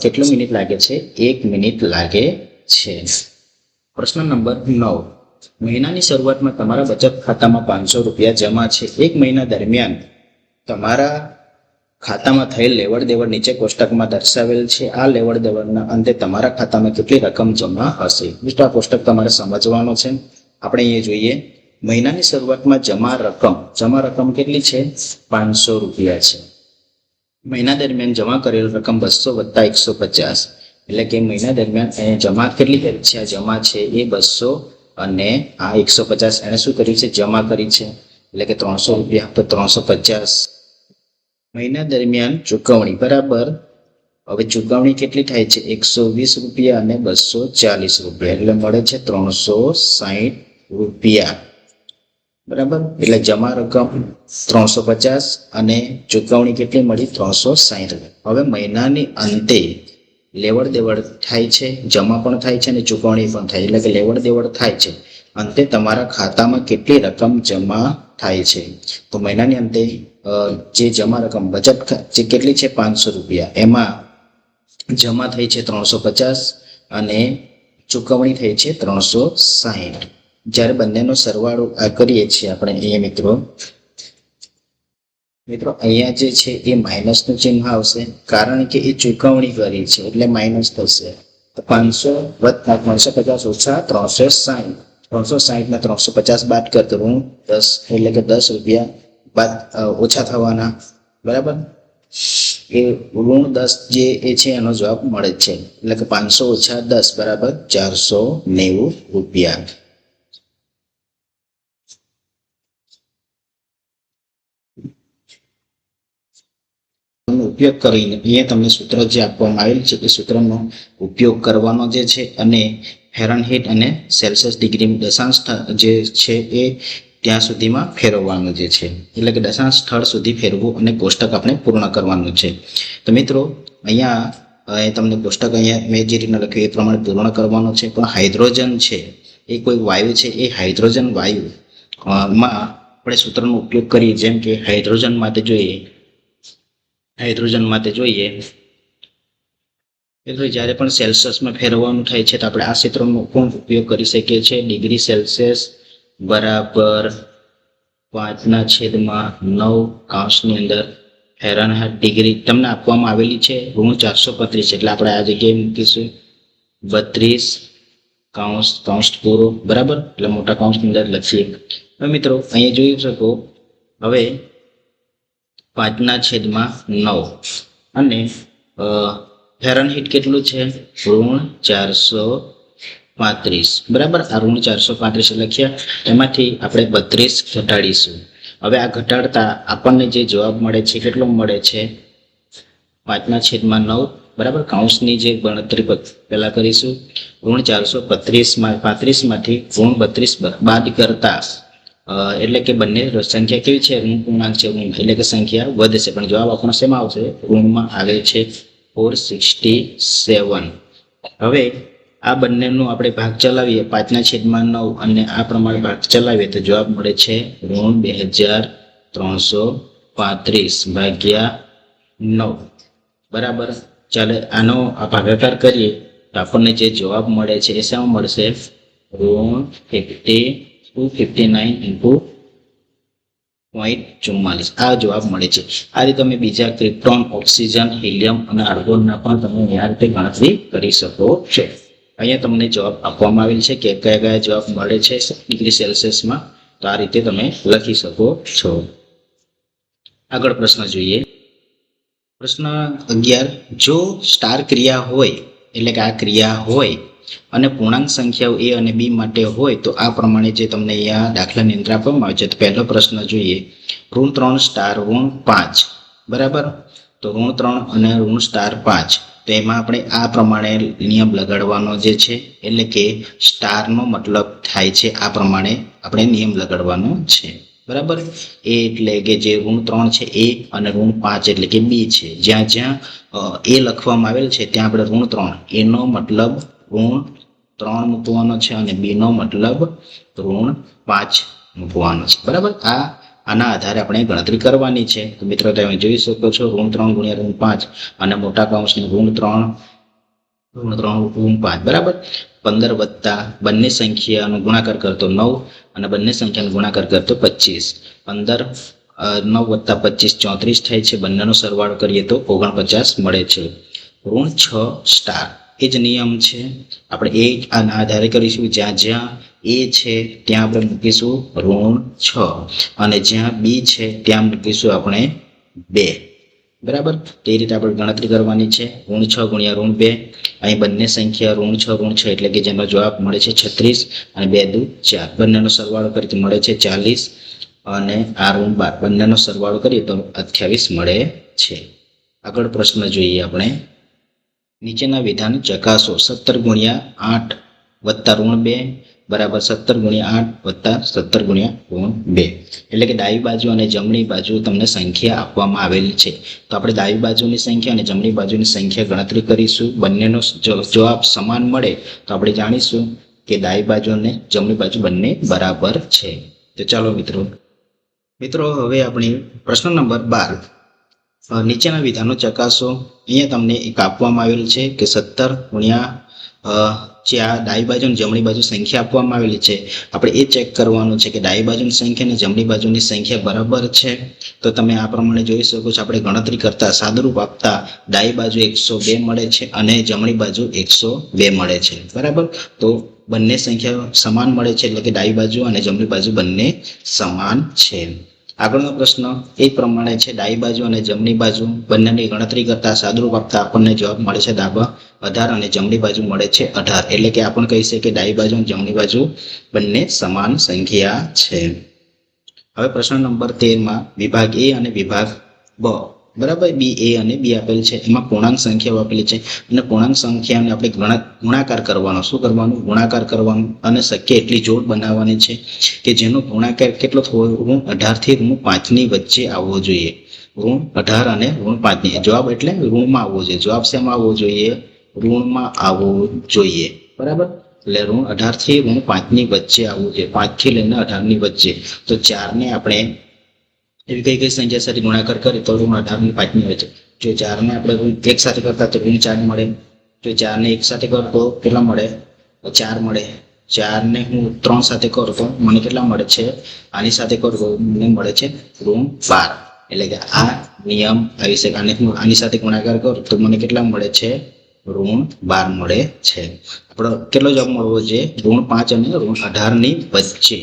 કેટલું મિનિટ લાગે છે? 1 મિનિટ લાગે છે. પ્રશ્ન નંબર 9. મહિનાની શરૂઆતમાં તમારા બચત ખાતામાં 500 રૂપિયા જમા છે. 1 મહિના દરમિયાન તમારા ખાતામાં થયેલ લેવડ દેવડ નીચે કોષ્ટકમાં દર્શાવેલ છે. આ લેવડ દેવડના અંતે તમારા ખાતામાં કેટલી રકમ જમા હશે? મિત્રો આ કોષ્ટક તમારે સમજવાનો છે. આપણે અહીંયા જોઈએ મહિનાની શરૂઆતમાં જમા રકમ કેટલી છે? 500 રૂપિયા છે. મહિના દરમિયાન જમા કરેલ રકમ 200 + 150, એટલે કે મહિના દરમિયાન એને જમા કેટલી કરી છે? આ જમા છે એ 200 અને આ 150 એને શું કરી છે? જમા કરી છે. એટલે કે 300 રૂપિયા તો 350. મહિના દરમિયાન ચૂકવણી બરાબર. હવે ચૂકવણી કેટલી થાય છે? 120 રૂપિયા અને 240 રૂપિયા, એટલે મળે છે 360 રૂપિયા બરાબર. એટલે જમા રકમ 350 અને ચૂકવણી કેટલી મળી? 360. હવે મહિનાની અંતે લેવડ દેવડ થાય છે, જમા પણ થાય છે અને ચૂકવણી પણ થાય, એટલે કે લેવડ દેવડ થાય છે. અંતે તમારા ખાતામાં કેટલી રકમ જમા થાય છે? તો મહિનાની અંતે જે જમા રકમ બચત જે કેટલી છે? 500 રૂપિયા, એમાં જમા થઈ છે 350 અને ચૂકવણી થઈ છે 360. જ્યારે બંનેનો સરવાળો કરીએ છીએ આપણે અહીંયા મિત્રો અહીંયા જે છે એ માઇનસનું ચિહ્ન આવશે, કારણ કે એ ચૂકવણી કરી છે એટલે માઇનસ થશે. તો 500 વત્તા 350 ઓછા 360. 360 ને 350 બાદ કરતો 10, એટલે કે 10 રૂપિયા બાદ ઓછા થવાના બરાબર. એ -10 જે એ છે એનો જવાબ મળે છે, એટલે કે 500 ઓછા 10 બરાબર 490 રૂપિયા. ઉપયોગ કરીને અહીંયા તમને સૂત્ર જે આપવામાં આવેલ છે એ સૂત્રનો ઉપયોગ કરવાનો જે છે અને ફેરનહીટ અને સેલ્સિયસ ડિગ્રી દશાંશ જે છે એ ત્યાં સુધીમાં ફેરવવાનું જે છે, એટલે કે દશાંશ સ્થળ સુધી ફેરવવું અને કોષ્ટક આપણે પૂર્ણ કરવાનું છે. તો મિત્રો અહીંયા તમને કોષ્ટક અહીંયા મેં જે રીતના લખ્યું એ પ્રમાણે પૂર્ણ કરવાનું છે. પણ હાઇડ્રોજન છે એ કોઈ વાયુ છે, એ હાઇડ્રોજન વાયુ માં આપણે સૂત્રનો ઉપયોગ કરીએ. જેમ કે હાઇડ્રોજન માટે જોઈએ મિત્રો જ્યારે પણ સેલ્સિયસમાં ફેરવવાનું થાય છે તો આપણે આ સૂત્રનો પણ ઉપયોગ કરી શકીએ છીએ. ડિગ્રી સેલ્સિયસ બરાબર 5/9 કૌંસની અંદર ફેરનહાઇટ ડિગ્રી તમને આપવામાં આવેલી છે -435, એટલે આપણે આ જગ્યાએ મૂકીશું 32 કૌંસ પૂરો બરાબર, એટલે મોટા કૌંસની અંદર લખીએ. હવે મિત્રો અહીંયા જોઈ શકો હવે 5/9 અને ફેરનહીટ કેટલું છે? -435 બરાબર. આ -435 લખ્યા, એમાંથી આપણે 32 ઘટાડીશું. હવે આ ઘટાડતા આપણને જે જવાબ મળે છે કેટલો મળે છે? 5/9 બરાબર. કૌંસની જે ગણતરી પહેલા કરીશું, -435 માંથી -32 બાદ કરતા એટલે કે બંને સંખ્યા કેવી છે? ઋણ પૂર્ણાંક છે, એટલે કે સંખ્યા વધશે. પણ જવાબ આપણો શેમાં આવશે? ઋણમાં આવે છે 467. હવે આ બંનેનો આપણે ભાગ ચલાવીએ 5/9 અને આ પ્રમાણે ભાગ ચલાવીએ તો જવાબ મળે છે -2335/9 બરાબર. ચાલે આનો આ ભાગાકાર કરીએ તો આપણને જે જવાબ મળે છે એ શેમાં મળશે? -259 × 0.44 આ જવાબ મળે છે. આ રીતે તમે બીજા ક્રિપ્ટોન, ઓક્સિજન, હિલિયમ અને આર્ગોનના પણ તમે આ રીતે ગણતરી કરી શકો છો. અહીંયા તમને જવાબ આપવામાં આવેલ છે કે કયા કયા જવાબ મળે છે ડિગ્રી સેલ્સિયસમાં, તો આ રીતે તમે લખી શકો છો. આગળ પ્રશ્ન જોઈએ. પ્રશ્ન 11. જો સ્ટાર ક્રિયા હોય, એટલે કે આ ક્રિયા હોય અને પૂર્ણાંક સંખ્યાઓ a અને b માટે હોય તો આ પ્રમાણે જે તમને અહીંયા દાખલાની અંદર આપવામાં આવે છે. તો પહેલો પ્રશ્ન જોઈએ. ઋણ 3 * ઋણ 5 બરાબર. તો ઋણ 3 અને ઋણ 5, તો એમાં આપણે આ પ્રમાણે નિયમ લગાડવાનો જે છે, એટલે કે સ્ટારનો મતલબ થાય છે આ પ્રમાણે આપણે નિયમ લગાડવાનો છે બરાબર. એ એટલે કે જે ઋણ 3 છે એ અને ઋણ 5 એટલે કે b છે. જ્યાં જ્યાં એ લખવામાં આવેલ છે ત્યાં આપણે ઋણ 3 એનો મતલબ ઋણ 3 મૂકવાનો છે અને b નો મતલબ ઋણ 5 મૂકવાનો છે બરાબર. આ આના આધારે આપણે ગણતરી કરવાની છે. તો મિત્રો તમે જોઈ શકો છો ઋણ 3 ગુણ્યા ઋણ 5 અને મોટા કૌંસની ઋણ 3 ઋણ 5 બરાબર. 15 વત્તા બંને સંખ્યાનો ગુણાકાર કરતો 9 અને બંને સંખ્યાનો ગુણાકાર કરતો 25. 15 9 વત્તા 25 34 થાય છે. બંનેનો સરવાળો કરીએ તો 49 મળે છે. ઋણ 6 સ્ટાર એ જ નિયમ છે. આપણે એ આના આધારે કરીશું. જ્યાં જ્યાં એ છે ત્યાં આપણે મૂકીશું ઋણ 6 અને જ્યાં બી છે ત્યાં મૂકીશું આપણે 2 બરાબર. તે રીતે આપણે ગણતરી કરવાની છે. ઋણ 6 ગુણ્યા ઋણ 2 અહીં બંને સંખ્યા ઋણ 6 એટલે કે જેનો જવાબ મળે છે 36 અને 2 દુ 4. બંનેનો સરવાળો કરીએ મળે છે 40 અને આ ઋણ 12. બંનેનો સરવાળો કરીએ તો 28 મળે છે. આગળ પ્રશ્ન જોઈએ આપણે. નીચેના વિધાન ચકાસો. 17 ગુણ્યા 8 વત્તા ઋણ 2 બરાબર 17 ગુણ્યા 8 વત્તા 17 ગુણ્યા ઋણ 2. એટલે કે ડાબી બાજુ અને જમણી બાજુ તમને સંખ્યા આપવામાં આવેલી છે. તો આપણે ડાબી બાજુની સંખ્યા અને જમણી બાજુની સંખ્યા ગણતરી કરીશું. બંનેનો જવાબ સમાન મળે તો આપણે જાણીશું કે ડાબી બાજુ અને જમણી બાજુ બંને બરાબર છે. તો ચાલો મિત્રો હવે આપણે પ્રશ્ન નંબર 12. નીચેના વિધાનો ચકાસો. અહીંયા તમને એક આપવામાં આવેલું છે કે 17 ગુણ્યા જ્યાં ડાબી બાજુ અને જમણી બાજુ સંખ્યા આપવામાં આવેલી છે. આપણે એ ચેક કરવાનું છે કે ડાબી બાજુની સંખ્યા અને જમણી બાજુની સંખ્યા બરાબર છે. તો તમે આ પ્રમાણે જોઈ શકો છો. આપણે ગણતરી કરતા સાદુરૂપ આપતા ડાબી બાજુ 102 મળે છે અને જમણી બાજુ 102 મળે છે બરાબર. તો બંને સંખ્યા સમાન મળે છે એટલે કે ડાબી બાજુ અને જમણી બાજુ બંને સમાન છે. આગળનો પ્રશ્ન એ પ્રમાણે છે. ડાબી બાજુ અને જમણી બાજુ બંનેની ગણતરી કરતા સાદુરૂપ આપતા આપણને જવાબ મળે છે 18 અને જમણી બાજુ મળે છે 18. એટલે કે આપણે કહી શકીએ કે ડાબી બાજુ અને જમણી બાજુ બંને સમાન સંખ્યા છે. હવે પ્રશ્ન નંબર 13 વિભાગ એ અને વિભાગ બ બરાબર. બી એ અને બી આપેલ છે. એમાં પૂર્ણાંક સંખ્યાઓ આપેલી છે અને પૂર્ણાંક સંખ્યાને આપણે ગુણાકાર કરવાનો. શું કરવાનું? ગુણાકાર કરવાનું અને શક્ય એટલી જોડ બનાવવાની છે કે જેનો ગુણાકાર કેટલો થવો? ઋણ 18 થી ઋણ 5 ની વચ્ચે આવવો જોઈએ. ઋણ 18 અને ઋણ 5 ની જવાબ એટલે ઋણમાં આવવો જોઈએ. જવાબ શેમાં આવવો જોઈએ? ઋણમાં આવવો જોઈએ બરાબર. એટલે ઋણ 18 થી ઋણ 5 ની વચ્ચે આવવું જોઈએ. 5 થી લઈને 18 ની વચ્ચે. તો 4 ને આપણે એવી કઈ સંખ્યા સાથે ગુણાકાર કરીએ તો ઋણ 18 ની 5 ની વચ્ચે. જો 4 ને આપણે એક સાથે કરતા તો ઋણ 4 મળે. જો 4 ને એક સાથે કરો તો કેટલા મળે? 4 મળે. 4 ને હું 3 સાથે કરું તો મને કેટલા મળે છે? આની સાથે કરું તો મને મળે છે ઋણ 12. એટલે કે આ નિયમ આવી શકે. આને હું આની સાથે ગુણાકાર કરું તો મને કેટલા મળે છે? ઋણ 12 મળે છે. આપણો કેટલો જવાબ મળવો જોઈએ? ઋણ 5 અને ઋણ 18 ની વચ્ચે.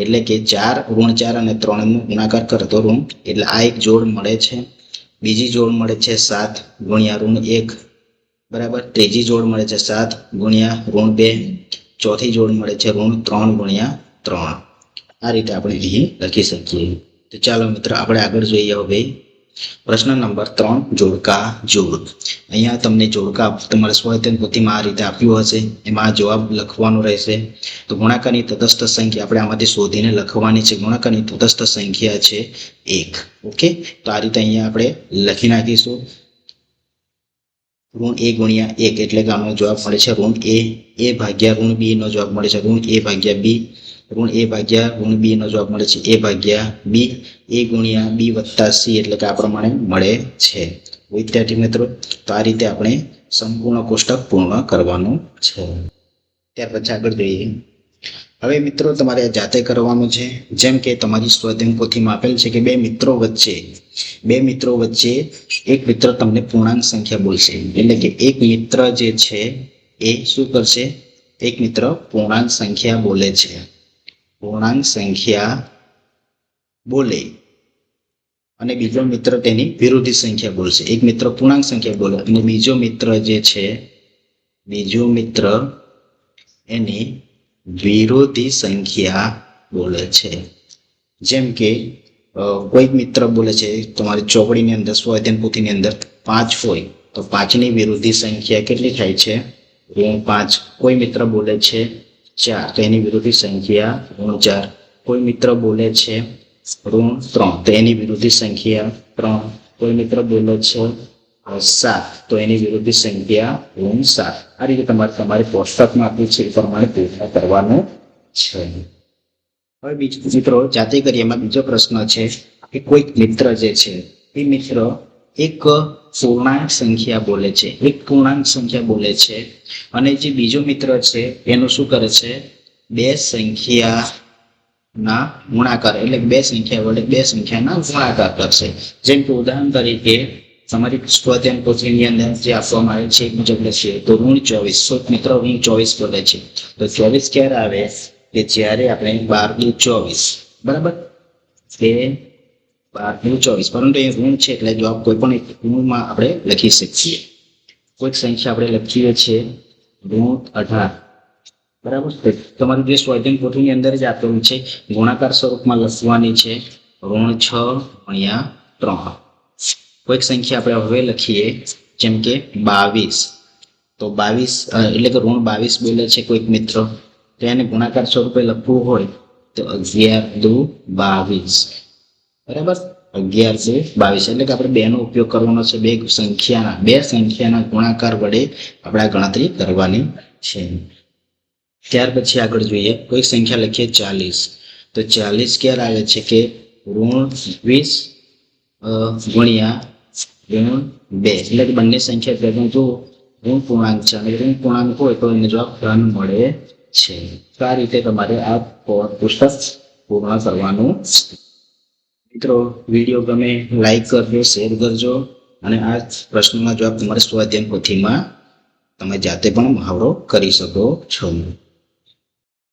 એટલે કે 4 ઋણ 4 અને 3 નો ગુણાકાર કરે તો ઋણ. એટલે આ એક જોડ મળે છે. બીજી જોડ મળે છે 7 ગુણ્યા ઋણ 1 બરાબર. ત્રીજી જોડ મળે છે 7 ગુણ્યા ઋણ 2. ચોથી જોડ મળે છે ઋણ 3 ગુણ્યા 3. આ રીતે આપણે અહીં લખી શકીએ. તો ચાલો મિત્રો આપણે આગળ જોઈએ. હવે પ્રશ્ન નંબર 3 જોડકા જોડ. અહીંયા તમને જોડકા તમારા સ્વાધ્યાય પોથીમાં આ રીતે આપ્યું હશે. એમાં આ જવાબ લખવાનો રહેશે. તો ગુણાકારની તટસ્થ સંખ્યા આપણે આમાંથી શોધીને લખવાની છે. ગુણાકારની તટસ્થ સંખ્યા છે 1. ઓકે. તો આ રીતે અહીંયા આપણે લખી નાખીશું. ઋણ a ગુણ્યા 1 એટલે કે આનો જવાબ મળે છે ઋણ a ભાગ્યા ઋણ b નો જવાબ મળે છે ઋણ a ભાગ્યા b. ઋણ a ભાગ્યા ઋણ b નો જવાબ મળે છે a ભાગ્યા b. a ગુણ્યા b વત્તા c એટલે કે આ પ્રમાણે મળે છે. વિદ્યાર્થી મિત્રો, તો આ રીતે આપણે સંપૂર્ણ કોષ્ટક પૂર્ણ કરવાનું છે. ત્યાર પછી આગળ જોઈએ. હવે મિત્રો તમારે જાતે કરવાનું છે. જેમ કે તમારી સ્વાધ્યાય પોથીમાં આપેલ છે કે બે મિત્રો વચ્ચે એક મિત્ર તમને પૂર્ણાંક સંખ્યા બોલશે. એટલે કે એક મિત્ર જે છે એ શું કરશે? એક મિત્ર પૂર્ણાંક સંખ્યા બોલે છે. પૂર્ણાંક સંખ્યા બોલે અને બીજો મિત્ર તેની વિરોધી સંખ્યા બોલશે. એક મિત્ર પૂર્ણાંક સંખ્યા બોલે અને બીજો મિત્ર જે છે એની વિરોધી સંખ્યા બોલે છે. જેમ કે કોઈક મિત્ર બોલે છે તમારી ચોપડીની અંદર સ્વાધ્યાય પોથીની અંદર 5 હોય તો 5 ની વિરોધી સંખ્યા કેટલી થાય છે? ઋણ 5. કોઈ મિત્ર બોલે છે 4 તો એની વિરોધી સંખ્યા ઋણ 4. કોઈ મિત્ર બોલે છે ઋણ 3 તો એની વિરોધી સંખ્યા 3. કોઈ મિત્ર બોલે છે 7 તો એની વિરોધી સંખ્યા ઋણ 7. આ રીતે તમારે કોષ્ટકમાં આપ્યું છે એ પ્રમાણે પૂર્ણ કરવાનું છે. હવે બીજો મિત્રો જાતે કરીએ. એમાં બીજો પ્રશ્ન છે કે કોઈક મિત્ર જે છે એ મિત્ર એક પૂર્ણાંક સંખ્યા બોલે છે, એક પૂર્ણાંક સંખ્યા બોલે છે, અને જે બીજો મિત્ર છે એનું શું કરે છે, બે સંખ્યાના ગુણાકાર, એટલે બે સંખ્યા વડે બે સંખ્યાના ગુણાકાર કરશે. જેમ કે ઉદાહરણ તરીકે તમારી સ્વાધ્યાય પોથીની અંદર જે આપવામાં આવે છે એ મુજબ લખીએ તો -24. તો મિત્ર -24 બોલે છે, તો 24 ક્યારે આવે કે જ્યારે આપણે 12 × 24, બરાબર, કે 12 × 24, પરંતુ એ ઋણ છે એટલે જવાબ કોઈ પણ એક ઋણમાં આપણે લખી શકીએ. કોઈક સંખ્યા આપણે લખીએ છીએ -18, બરાબર. તમારું જે સ્વાધ્યાય પોથીની અંદર જ આપેલું છે ગુણાકાર સ્વરૂપમાં લખવાની છે -6/3. કોઈક સંખ્યા આપણે હવે લખીએ જેમ કે 22, તો 22 એટલે કે -22 બોલે છે કોઈક મિત્ર, તો એને ગુણાકાર સ્વરૂપે લખવું હોય તો 11 × 22, બરાબર. 11 × 22 એટલે કે આપણે બે નો ઉપયોગ કરવાનો છે, બે સંખ્યાના ગુણાકાર વડે આપણે ગણતરી કરવાની છે. ત્યાર પછી આગળ જોઈએ, કોઈ સંખ્યા લખીએ 40, તો 40 ક્યારે આવે છે કે -20 × -2, એટલે કે બંને સંખ્યા ભેગું જો ઋણ પૂર્ણાંક છે અને ઋણ પૂર્ણાંક હોય તો એને જવાબ ધન મળે છે. તો આ રીતે તમારે આ પુસ્તક પૂર્ણ કરવાનું. મિત્રો વિડીયો ગમે લાઈક કરજો, શેર કરજો, અને આ પ્રશ્નોના જવાબ તમારે સ્વાધ્યાય પોથીમાં તમે જાતે પણ મહાવરો કરી શકો છો.